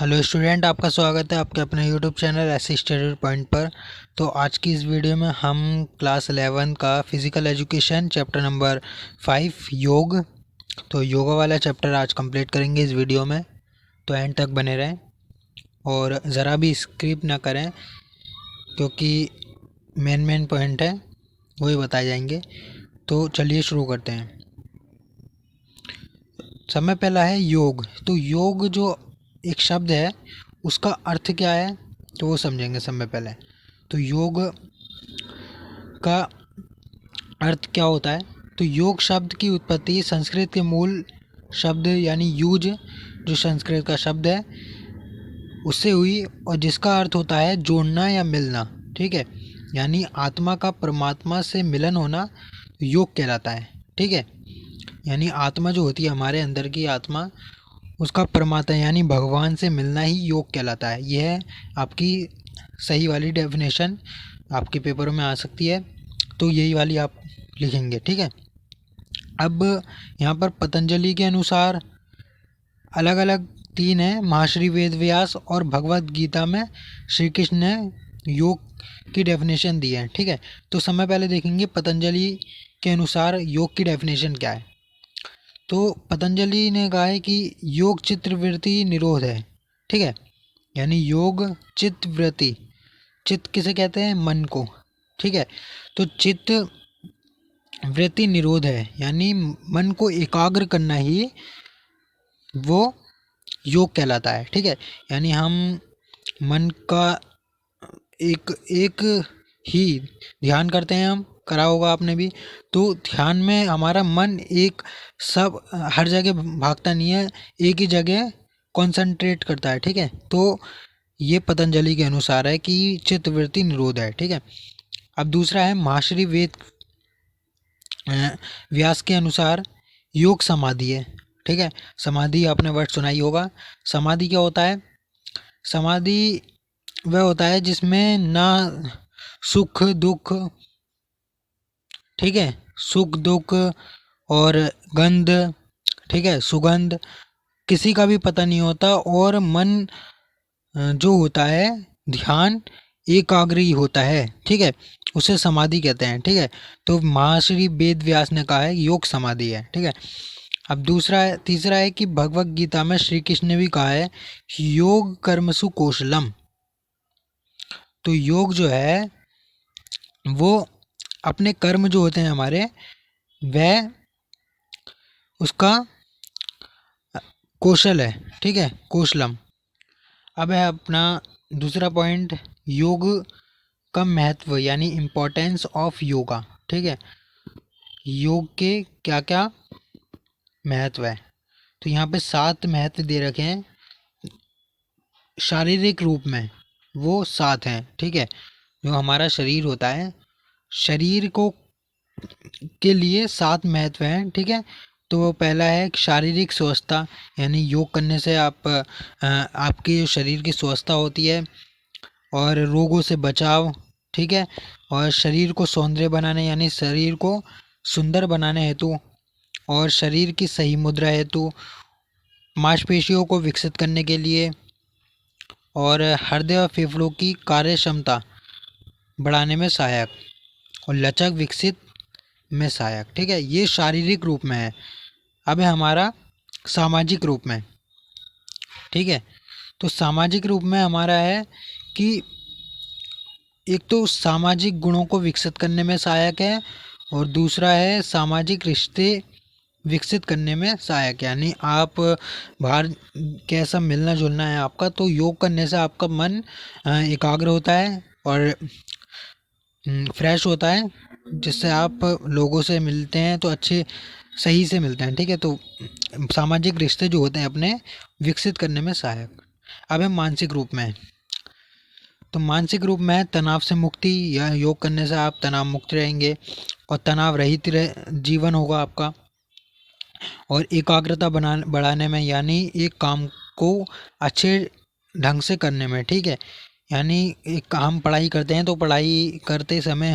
Hello student, आपका स्वागत है आपके अपने यूट्यूब चैनल ऐसे स्टडी पॉइंट पर। तो आज की इस वीडियो में हम क्लास 11 का फिज़िकल एजुकेशन चैप्टर नंबर 5 योग, तो योगा वाला चैप्टर आज कंप्लीट करेंगे इस वीडियो में। तो एंड तक बने रहें और ज़रा भी स्किप ना करें, क्योंकि मेन पॉइंट है वही बताए जाएंगे। तो चलिए शुरू करते हैं। समय पहला है योग। तो योग जो एक शब्द है उसका अर्थ क्या है, तो वो समझेंगे समय पहले। तो योग का अर्थ क्या होता है। तो योग शब्द की उत्पत्ति संस्कृत के मूल शब्द यानी यूज, जो संस्कृत का शब्द है, उससे हुई, और जिसका अर्थ होता है जोड़ना या मिलना। ठीक है, यानी आत्मा का परमात्मा से मिलन होना योग कहलाता है। ठीक है, यानी आत्मा जो होती है, हमारे अंदर की आत्मा, उसका परमात्मा यानी भगवान से मिलना ही योग कहलाता है। यह है आपकी सही वाली डेफिनेशन, आपके पेपरों में आ सकती है, तो यही वाली आप लिखेंगे। ठीक है, अब यहाँ पर पतंजलि के अनुसार अलग अलग तीन है, महर्षि वेद व्यास और भगवत गीता में श्री कृष्ण ने योग की डेफिनेशन दी है। ठीक है, तो समय पहले देखेंगे पतंजलि के अनुसार योग की डेफिनेशन क्या है। तो पतंजलि ने कहा है कि योग चित्तवृत्ति निरोध है। ठीक है, यानी योग चित्तवृत्ति, चित्त किसे कहते हैं, मन को। ठीक है, तो चित्त वृत्ति निरोध है, यानी मन को एकाग्र करना ही वो योग कहलाता है। ठीक है, यानी हम मन का एक एक ही ध्यान करते हैं, हम करा होगा आपने भी। तो ध्यान में हमारा मन एक सब हर जगह भागता नहीं है, एक ही जगह कंसंट्रेट करता है। ठीक है, तो ये पतंजलि के अनुसार है कि चित्तवृत्ति निरोध है। ठीक है, अब दूसरा है महर्षि वेद व्यास के अनुसार योग समाधि है। ठीक है, समाधि आपने वर्ड सुना ही होगा। समाधि क्या होता है, समाधि वह होता है जिसमें ना सुख दुख, ठीक है, सुख दुख और गंध, ठीक है, सुगंध, किसी का भी पता नहीं होता, और मन जो होता है ध्यान एकाग्री होता है। ठीक है, उसे समाधि कहते हैं। ठीक है, तो महर्षि वेद व्यास ने कहा है योग समाधि है। ठीक है, अब तीसरा है कि भगवत गीता में श्री कृष्ण ने भी कहा है योग कर्मसु कौशलम। तो योग जो है वो अपने कर्म जो होते हैं हमारे, वह उसका कौशल है। ठीक है, कौशलम। अब है अपना दूसरा पॉइंट, योग का महत्व यानी इम्पोर्टेंस ऑफ योगा। ठीक है, योग के क्या क्या महत्व है, तो यहाँ पे 7 महत्व दे रखे हैं शारीरिक रूप में, वो 7 हैं। ठीक है, जो हमारा शरीर होता है, शरीर को के लिए 7 महत्व हैं। ठीक है, तो वो पहला है शारीरिक स्वस्थता, यानी योग करने से आपके जो शरीर की स्वस्थता होती है, और रोगों से बचाव। ठीक है, और शरीर को सौंदर्य बनाने यानी शरीर को सुंदर बनाने हेतु, और शरीर की सही मुद्रा हेतु, मांसपेशियों को विकसित करने के लिए, और हृदय और फेफड़ों की कार्य क्षमता बढ़ाने में सहायक, और लचक विकसित में सहायक। ठीक है, ये शारीरिक रूप में है। अब है हमारा सामाजिक रूप में। ठीक है, तो सामाजिक रूप में हमारा है कि एक तो सामाजिक गुणों को विकसित करने में सहायक है, और दूसरा है सामाजिक रिश्ते विकसित करने में सहायक, यानी आप बाहर कैसा मिलना जुलना है आपका, तो योग करने से आपका मन एकाग्र होता है और फ्रेश होता है, जिससे आप लोगों से मिलते हैं तो अच्छे सही से मिलते हैं। ठीक है, तो सामाजिक रिश्ते जो होते हैं अपने विकसित करने में सहायक। अब है मानसिक रूप में। तो मानसिक रूप में तनाव से मुक्ति, या योग करने से आप तनाव मुक्त रहेंगे और तनाव रहित जीवन होगा आपका, और एकाग्रता बढ़ाने में, यानी एक काम को अच्छे ढंग से करने में। ठीक है, यानी एक हम पढ़ाई करते हैं तो पढ़ाई करते समय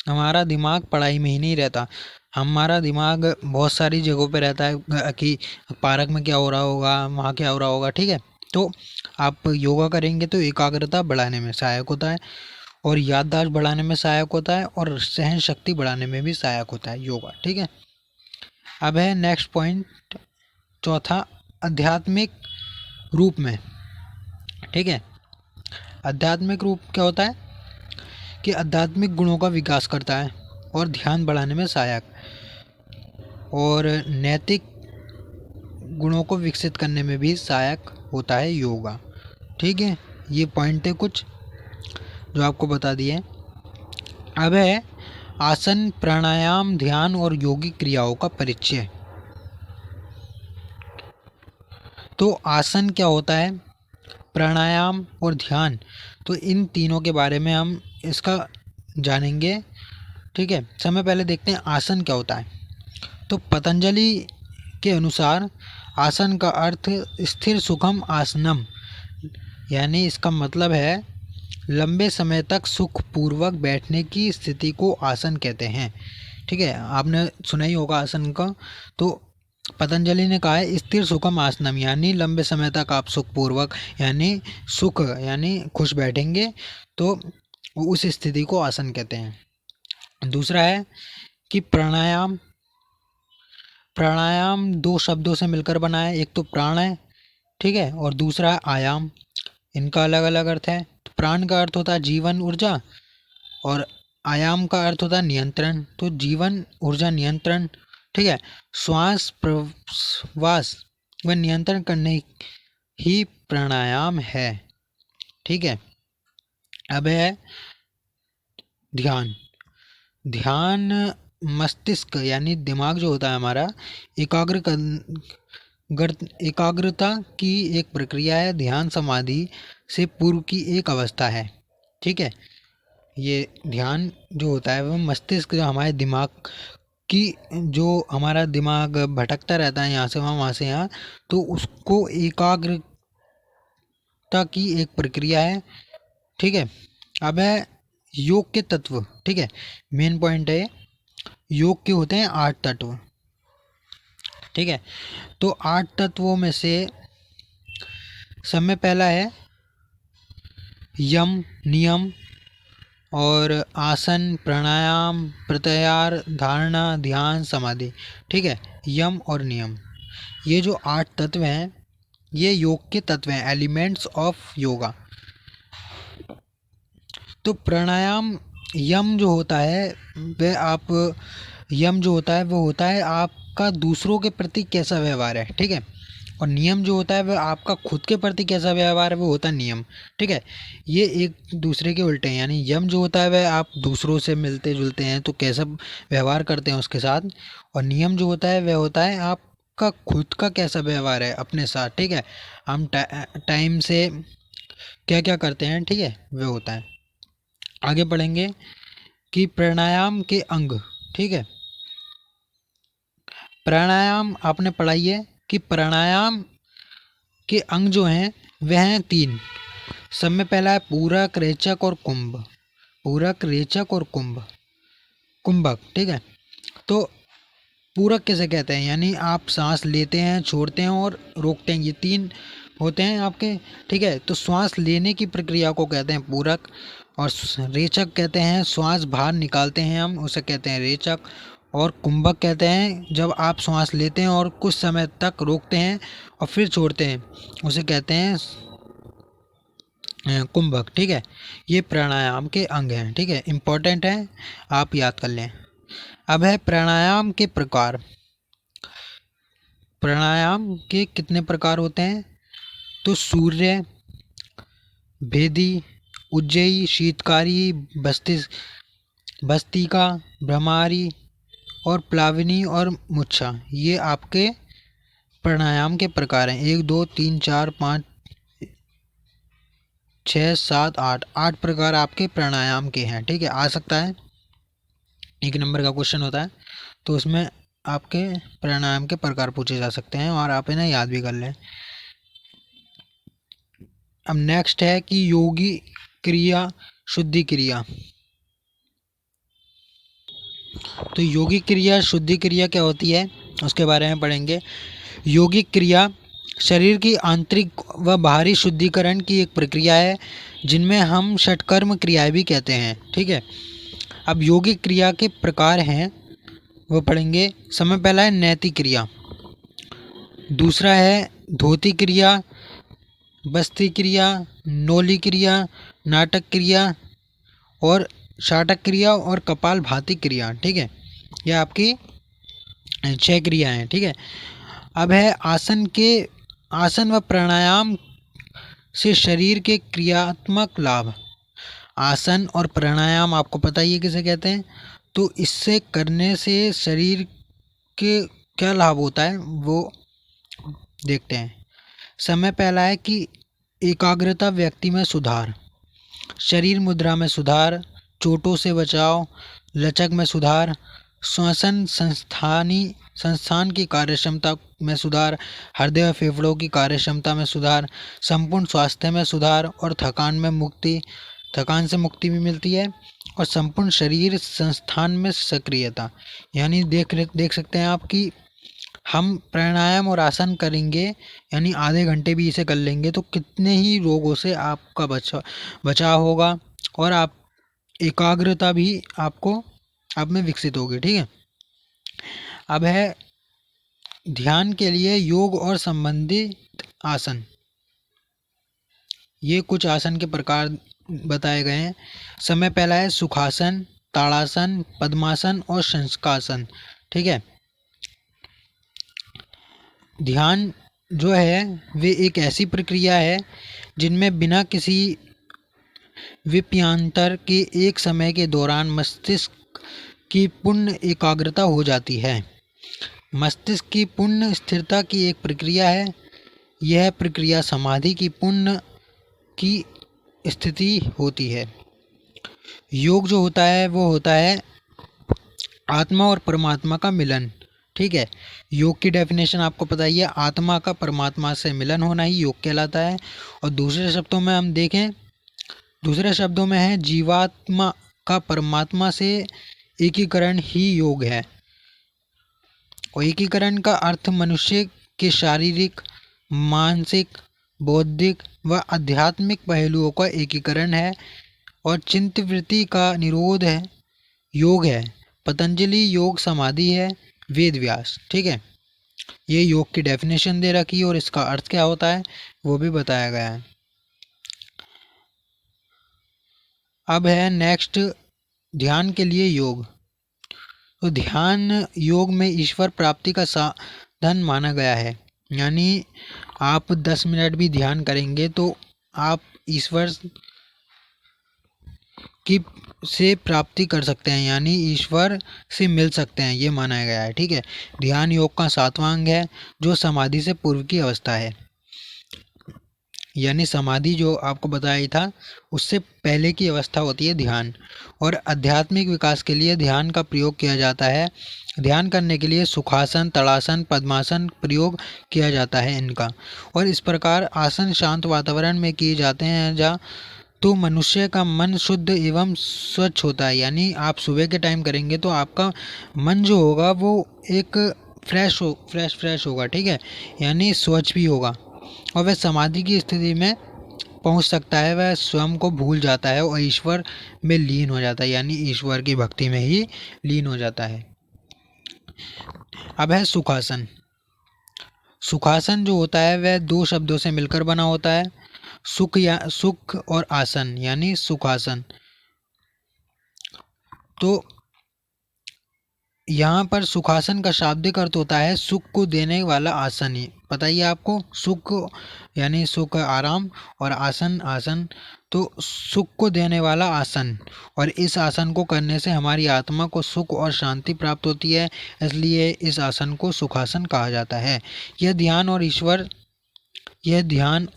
हमारा दिमाग पढ़ाई में ही नहीं रहता, हमारा दिमाग बहुत सारी जगहों पे रहता है कि पार्क में क्या हो रहा होगा, वहाँ क्या हो रहा होगा। ठीक है, तो आप योगा करेंगे तो एकाग्रता बढ़ाने में सहायक होता है और याददाश्त बढ़ाने में सहायक होता है और सहन शक्ति बढ़ाने में भी सहायक होता है योगा। ठीक है, अब है नेक्स्ट पॉइंट चौथा, आध्यात्मिक रूप में। ठीक है, आध्यात्मिक रूप क्या होता है कि आध्यात्मिक गुणों का विकास करता है और ध्यान बढ़ाने में सहायक और नैतिक गुणों को विकसित करने में भी सहायक होता है योगा। ठीक है, ये पॉइंट है कुछ जो आपको बता दिए। अब है आसन, प्राणायाम, ध्यान और योगिक क्रियाओं का परिचय। तो आसन क्या होता है, प्राणायाम और ध्यान, तो इन तीनों के बारे में हम इसका जानेंगे। ठीक है, समय पहले देखते हैं आसन क्या होता है। तो पतंजलि के अनुसार आसन का अर्थ स्थिर सुखम आसनम, यानी इसका मतलब है लंबे समय तक सुखपूर्वक बैठने की स्थिति को आसन कहते हैं। ठीक है, आपने सुना ही होगा आसन का। तो पतंजलि ने कहा है स्थिर सुखम आसनम, यानी लंबे समय तक आप सुखपूर्वक यानी सुख यानी खुश बैठेंगे तो उस स्थिति को आसन कहते हैं। दूसरा है कि प्राणायाम। प्राणायाम दो शब्दों से मिलकर बना है, एक तो प्राण है, ठीक है, और दूसरा है आयाम। इनका अलग अलग अर्थ है। तो प्राण का अर्थ होता है जीवन ऊर्जा और आयाम का अर्थ होता है नियंत्रण। तो जीवन ऊर्जा नियंत्रण, ठीक है, श्वास प्रश्वास व नियंत्रण करने ही प्राणायाम है। ठीक है, अब है ध्यान। ध्यान मस्तिष्क यानी दिमाग जो होता है हमारा एकाग्रता की एक प्रक्रिया है। ध्यान समाधि से पूर्व की एक अवस्था है। ठीक है, ये ध्यान जो होता है वह मस्तिष्क जो हमारे दिमाग की, जो हमारा दिमाग भटकता रहता है यहाँ से वहाँ से यहाँ, तो उसको एकाग्रता की एक प्रक्रिया है। ठीक है, अब है योग के तत्व। ठीक है, मेन पॉइंट है योग के होते हैं 8 तत्व। ठीक है, तो 8 तत्वों में से सब में पहला है यम नियम और आसन, प्राणायाम, प्रत्याहार, धारणा, ध्यान, समाधि। ठीक है, यम और नियम, ये जो 8 तत्व हैं ये योग के तत्व हैं, एलिमेंट्स ऑफ योगा। तो प्राणायाम यम जो होता है यम जो होता है वो होता है आपका दूसरों के प्रति कैसा व्यवहार है। ठीक है, और नियम जो होता है वह आपका खुद के प्रति कैसा व्यवहार है, वो होता है नियम। ठीक है, ये एक दूसरे के उल्टे हैं, यानी यम जो होता है वह आप दूसरों से मिलते जुलते हैं तो कैसा व्यवहार करते हैं उसके साथ, और नियम जो होता है वह होता है आपका खुद का कैसा व्यवहार है अपने साथ। ठीक है, हम टाइम से क्या क्या करते हैं, ठीक है, वह होता है। आगे पढ़ेंगे कि प्राणायाम के अंग। ठीक है, प्राणायाम आपने पढ़ाई है कि प्राणायाम के अंग जो हैं वह हैं 3। सब में पहला है पूरक, रेचक और कुंभ। पूरक, रेचक और कुंभक। ठीक है, तो पूरक किसे कहते हैं, यानी आप सांस लेते हैं, छोड़ते हैं और रोकते हैं, ये 3 होते हैं आपके। ठीक है, तो श्वास लेने की प्रक्रिया को कहते हैं पूरक, और रेचक कहते हैं श्वास बाहर निकालते हैं हम उसे कहते हैं रेचक, और कुंभक कहते हैं जब आप श्वास लेते हैं और कुछ समय तक रोकते हैं और फिर छोड़ते हैं उसे कहते हैं कुंभक। ठीक है, ये प्राणायाम के अंग हैं। ठीक है, इम्पोर्टेंट है, आप याद कर लें। अब है प्राणायाम के प्रकार। प्राणायाम के कितने प्रकार होते हैं, तो सूर्य, भेदी, उज्जयी, शीतकारी, भस्त्रिका, भ्रमारी और प्लावनी और मुच्छा, ये आपके प्राणायाम के प्रकार हैं। 1 2 3 4 5 6 7 8, 8 प्रकार आपके प्राणायाम के हैं। ठीक है, आ सकता है 1 नंबर का क्वेश्चन होता है तो उसमें आपके प्राणायाम के प्रकार पूछे जा सकते हैं और आप इन्हें याद भी कर लें। अब नेक्स्ट है कि योगी क्रिया, शुद्धि क्रिया। तो योगिक क्रिया, शुद्धि क्रिया क्या होती है उसके बारे में पढ़ेंगे। योगिक क्रिया शरीर की आंतरिक व बाहरी शुद्धिकरण की एक प्रक्रिया है जिनमें हम षटकर्म क्रियाएं भी कहते हैं। ठीक है, अब योगिक क्रिया के प्रकार हैं वो पढ़ेंगे। समय पहला है नैतिक क्रिया, दूसरा है धोती क्रिया, बस्ती क्रिया, नोली क्रिया, नाटक क्रिया और शाटक क्रिया और कपाल भाती क्रिया। ठीक है, ये आपकी 6 क्रिया हैं। ठीक है, अब है आसन व प्राणायाम से शरीर के क्रियात्मक लाभ। आसन और प्राणायाम आपको पता ही है किसे कहते हैं। तो इससे करने से शरीर के क्या लाभ होता है वो देखते हैं। समय पहला है कि एकाग्रता, व्यक्ति में सुधार, शरीर मुद्रा में सुधार, चोटों से बचाव, लचक में सुधार, श्वसन संस्थान की कार्यक्षमता में सुधार, हृदय और फेफड़ों की कार्यक्षमता में सुधार, संपूर्ण स्वास्थ्य में सुधार और थकान से मुक्ति भी मिलती है और संपूर्ण शरीर संस्थान में सक्रियता। यानी देख सकते हैं आप कि हम प्राणायाम और आसन करेंगे यानी आधे घंटे भी इसे कर लेंगे तो कितने ही रोगों से आपका बचाव होगा और आप एकाग्रता भी आपको आप में विकसित होगी। ठीक है, अब है ध्यान के लिए योग और संबंधित आसन। ये कुछ आसन के प्रकार बताए गए हैं। समय पहला है सुखासन, ताड़ासन, पद्मासन और शंखासन। ठीक है, ध्यान जो है वे एक ऐसी प्रक्रिया है जिनमें बिना किसी विषयांतर के एक समय के दौरान मस्तिष्क की पूर्ण एकाग्रता हो जाती है। मस्तिष्क की पूर्ण स्थिरता की एक प्रक्रिया है। यह प्रक्रिया समाधि की पूर्ण की स्थिति होती है। योग जो होता है वो होता है आत्मा और परमात्मा का मिलन। ठीक है, योग की डेफिनेशन आपको पता ही है, आत्मा का परमात्मा से मिलन होना ही योग कहलाता है। और दूसरे शब्दों में हम देखें, दूसरे शब्दों में है जीवात्मा का परमात्मा से एकीकरण ही योग है। और एकीकरण का अर्थ मनुष्य के शारीरिक, मानसिक, बौद्धिक व आध्यात्मिक पहलुओं का एकीकरण है और चित्तवृत्ति का निरोध है योग है। पतंजलि योग समाधि है, वेद व्यास। ठीक है, ये योग की डेफिनेशन दे रखी है और इसका अर्थ क्या होता है वो भी बताया गया है। अब है नेक्स्ट, ध्यान के लिए योग। तो ध्यान योग में ईश्वर प्राप्ति का साधन माना गया है। यानी आप 10 मिनट भी ध्यान करेंगे तो आप ईश्वर की से प्राप्ति कर सकते हैं, यानी ईश्वर से मिल सकते हैं, ये माना गया है। ठीक है, ध्यान योग का 7वां अंग है जो समाधि से पूर्व की अवस्था है। यानी समाधि जो आपको बताया था उससे पहले की अवस्था होती है ध्यान। और आध्यात्मिक विकास के लिए ध्यान का प्रयोग किया जाता है। ध्यान करने के लिए सुखासन, तड़ासन, पद्मासन प्रयोग किया जाता है इनका। और इस प्रकार आसन शांत वातावरण में किए जाते हैं जहाँ तो मनुष्य का मन शुद्ध एवं स्वच्छ होता है। यानी आप सुबह के टाइम करेंगे तो आपका मन जो होगा वो एक फ्रेश होगा। ठीक है, यानी स्वच्छ भी होगा और वह समाधि की स्थिति में पहुंच सकता है। वह स्वयं को भूल जाता है और ईश्वर में लीन हो जाता है, यानी ईश्वर की भक्ति में ही लीन हो जाता है। अब है सुखासन। सुखासन जो होता है वह 2 शब्दों से मिलकर बना होता है, सुख और आसन, यानी सुखासन। तो यहाँ पर सुखासन का शाब्दिक अर्थ होता है सुख को देने वाला आसन। ही पता ही है आपको, सुख यानी सुख आराम और आसन तो सुख को देने वाला आसन। और इस आसन को करने से हमारी आत्मा को सुख और शांति प्राप्त होती है, इसलिए इस आसन को सुखासन कहा जाता है। यह ध्यान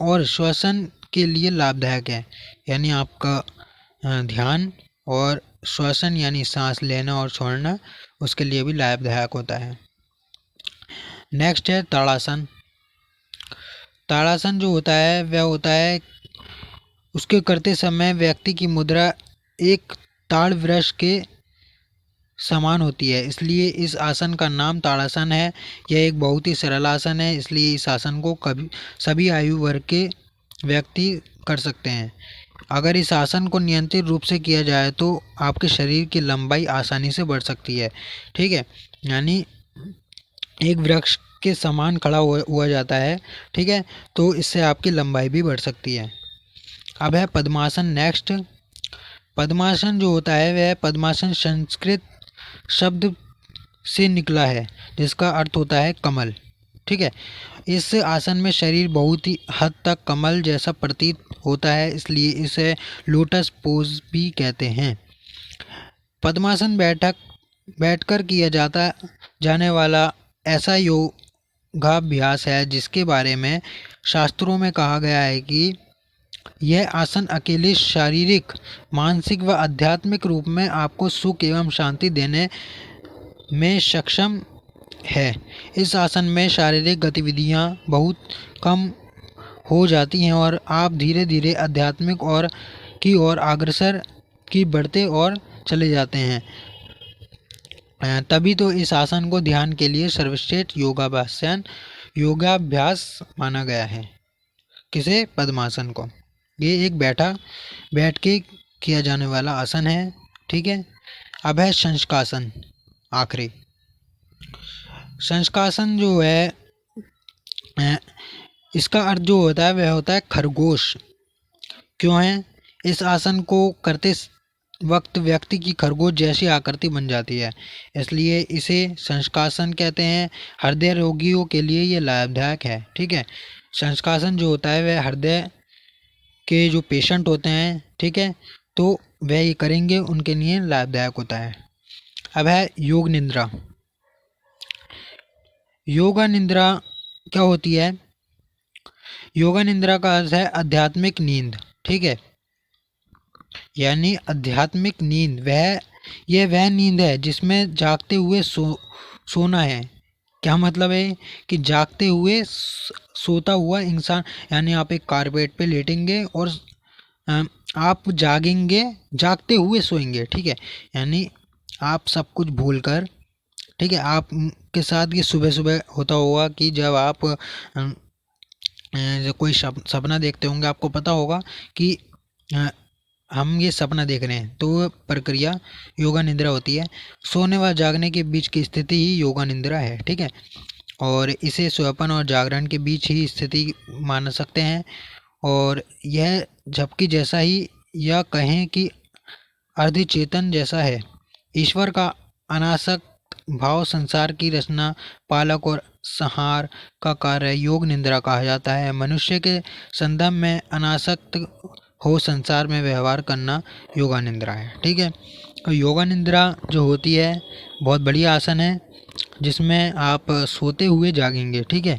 और श्वसन के लिए लाभदायक है। यानी आपका ध्यान और श्वसन यानी सांस लेना और छोड़ना उसके लिए भी लाभदायक होता है। नेक्स्ट है ताड़ासन। ताड़ासन जो होता है वह होता है उसके करते समय व्यक्ति की मुद्रा एक ताड़ वृक्ष के समान होती है, इसलिए इस आसन का नाम ताड़ासन है। यह एक बहुत ही सरल आसन है, इसलिए इस आसन को कभी सभी आयु वर्ग के व्यक्ति कर सकते हैं। अगर इस आसन को नियंत्रित रूप से किया जाए तो आपके शरीर की लंबाई आसानी से बढ़ सकती है। ठीक है, यानी एक वृक्ष के समान खड़ा हुआ जाता है। ठीक है, तो इससे आपकी लंबाई भी बढ़ सकती है। अब है पद्मासन नेक्स्ट। पद्मासन जो होता है वह पद्मासन संस्कृत शब्द से निकला है जिसका अर्थ होता है कमल। ठीक है, इस आसन में शरीर बहुत ही हद तक कमल जैसा प्रतीत होता है, इसलिए इसे लोटस पोज भी कहते हैं। पद्मासन बैठकर किया जाने वाला ऐसा योगाभ्यास है जिसके बारे में शास्त्रों में कहा गया है कि यह आसन अकेले शारीरिक, मानसिक व आध्यात्मिक रूप में आपको सुख एवं शांति देने में सक्षम है। इस आसन में शारीरिक गतिविधियां बहुत कम हो जाती हैं और आप धीरे धीरे आध्यात्मिक की ओर अग्रसर की बढ़ते और चले जाते हैं। तभी तो इस आसन को ध्यान के लिए सर्वश्रेष्ठ योगाभ्यास माना गया है। किसे? पद्मासन को। ये एक बैठ के किया जाने वाला आसन है। ठीक है, अब है शंशासन, आखिरी। शंशासन जो है इसका अर्थ जो होता है वह होता है खरगोश। क्यों है? इस आसन को करते वक्त व्यक्ति की खरगोश जैसी आकृति बन जाती है, इसलिए इसे शंशासन कहते हैं। हृदय रोगियों के लिए ये लाभदायक है। ठीक है, शंशासन जो होता है वह हृदय के जो पेशेंट होते हैं, ठीक है, तो वह ये करेंगे, उनके लिए लाभदायक होता है। अब है योग निद्रा। योगा निद्रा क्या होती है? योगा निद्रा का अर्थ है आध्यात्मिक नींद। ठीक है, यानी आध्यात्मिक नींद वह नींद है जिसमें जागते हुए सोना है। क्या मतलब है? कि जागते हुए सोता हुआ इंसान, यानी आप एक कारपेट पे लेटेंगे और आप जागेंगे, जागते हुए सोएंगे। ठीक है, यानी आप सब कुछ भूलकर, ठीक है, आपके साथ ये सुबह सुबह होता होगा कि जब आप कोई सपना देखते होंगे, आपको पता होगा कि हम ये सपना देख रहे हैं, तो प्रक्रिया योगा निद्रा होती है। सोने व जागने के बीच की स्थिति ही योगा निद्रा है। ठीक है, और इसे सोयापन और जागरण के बीच ही स्थिति मान सकते हैं, और यह झपकी जैसा ही, या कहें कि अर्धचेतन जैसा है। ईश्वर का अनासक्त भाव संसार की रचना, पालक और संहार का कार्य योग निद्रा कहा जाता है। मनुष्य के संदर्भ में अनासक्त हो संसार में व्यवहार करना योगा निद्रा है। ठीक है, तो योगा निद्रा जो होती है बहुत बढ़िया आसन है जिसमें आप सोते हुए जागेंगे। ठीक है,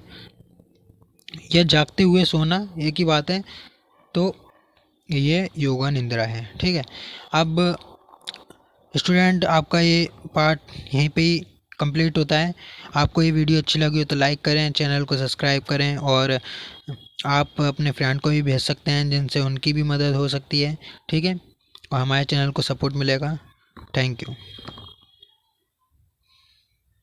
या जागते हुए सोना एक ही बात है, तो ये योगा निद्रा है। ठीक है, अब स्टूडेंट आपका ये पार्ट यहीं पे ही कंप्लीट होता है। आपको ये वीडियो अच्छी लगी हो तो लाइक करें, चैनल को सब्सक्राइब करें, और आप अपने फ्रेंड को भी भेज सकते हैं जिनसे उनकी भी मदद हो सकती है। ठीक है, और हमारे चैनल को सपोर्ट मिलेगा। Thank you.